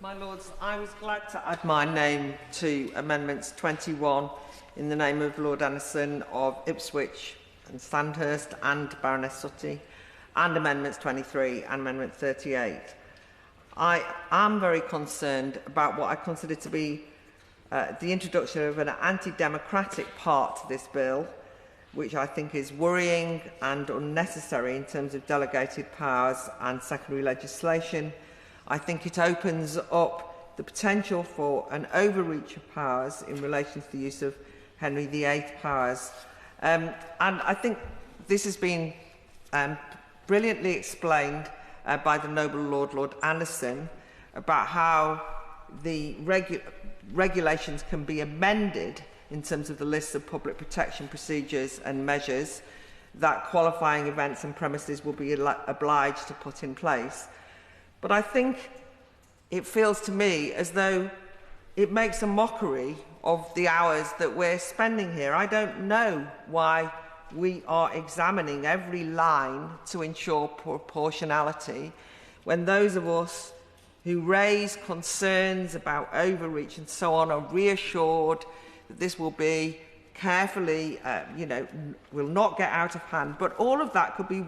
My Lords, I was glad to add my name to Amendments 21 in the name of Lord Anderson of Ipswich and Sandhurst and Baroness Suttie, and Amendments 23 and Amendment 38. I am very concerned about what I consider to be the introduction of an anti-democratic part to this bill, which I think is worrying and unnecessary in terms of delegated powers and secondary legislation. I think it opens up the potential for an overreach of powers in relation to the use of Henry VIII powers. And I think this has been brilliantly explained by the noble Lord Anderson about how the regulations can be amended in terms of the list of public protection procedures and measures that qualifying events and premises will be obliged to put in place. But I think it feels to me as though it makes a mockery of the hours that we're spending here. I don't know why we are examining every line to ensure proportionality when those of us who raise concerns about overreach and so on are reassured that this will be carefully, will not get out of hand. But all of that could be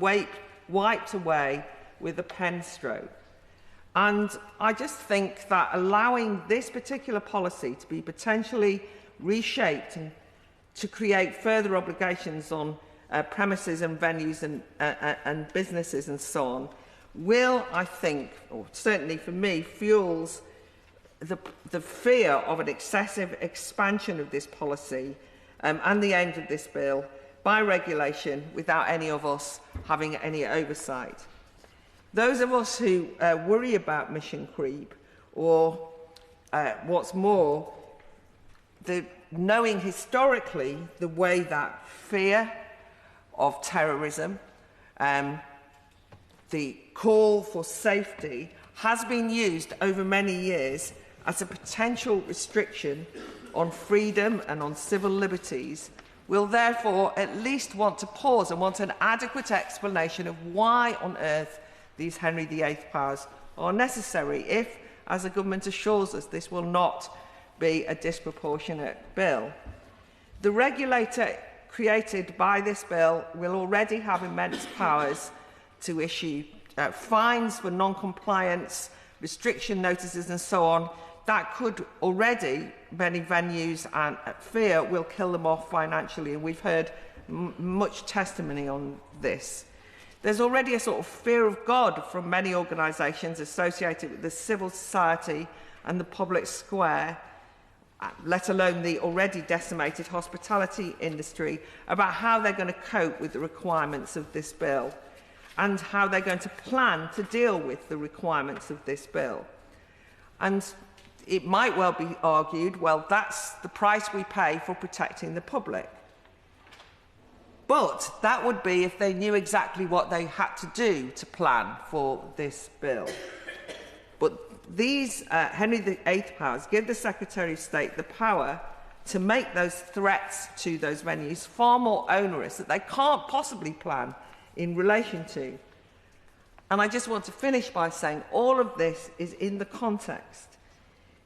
wiped away with a pen stroke. And I just think that allowing this particular policy to be potentially reshaped and to create further obligations on premises and venues and businesses and so on will, I think, or certainly for me, fuels the fear of an excessive expansion of this policy and the aims of this bill by regulation without any of us having any oversight. Those of us who worry about mission creep, or what's more, knowing historically the way that fear of terrorism, the call for safety, has been used over many years as a potential restriction on freedom and on civil liberties, will therefore at least want to pause and want an adequate explanation of why on earth these Henry VIII powers are necessary if, as the government assures us, this will not be a disproportionate bill. The regulator created by this bill will already have immense powers to issue fines for non-compliance, restriction notices and so on. That could already, many venues and fear will kill them off financially, and we've heard much testimony on this. There's already a sort of fear of God from many organisations associated with the civil society and the public square, let alone the already decimated hospitality industry, about how they're going to cope with the requirements of this bill and how they're going to plan to deal with the requirements of this bill. And it might well be argued, well, that's the price we pay for protecting the public. But that would be if they knew exactly what they had to do to plan for this bill. But these Henry VIII powers give the Secretary of State the power to make those threats to those venues far more onerous that they can't possibly plan in relation to. And I just want to finish by saying all of this is in the context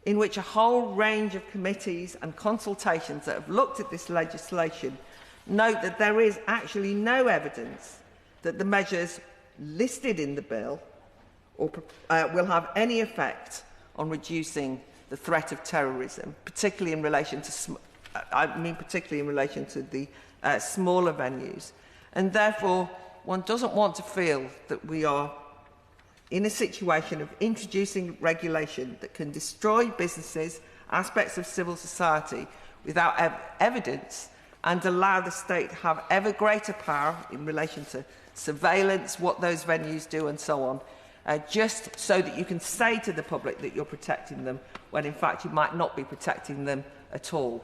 in which a whole range of committees and consultations that have looked at this legislation note that there is actually no evidence that the measures listed in the bill will have any effect on reducing the threat of terrorism, particularly in relation to the smaller venues. And therefore, one doesn't want to feel that we are in a situation of introducing regulation that can destroy businesses, aspects of civil society without evidence, and allow the state to have ever greater power in relation to surveillance, what those venues do and so on, just so that you can say to the public that you're protecting them when in fact you might not be protecting them at all.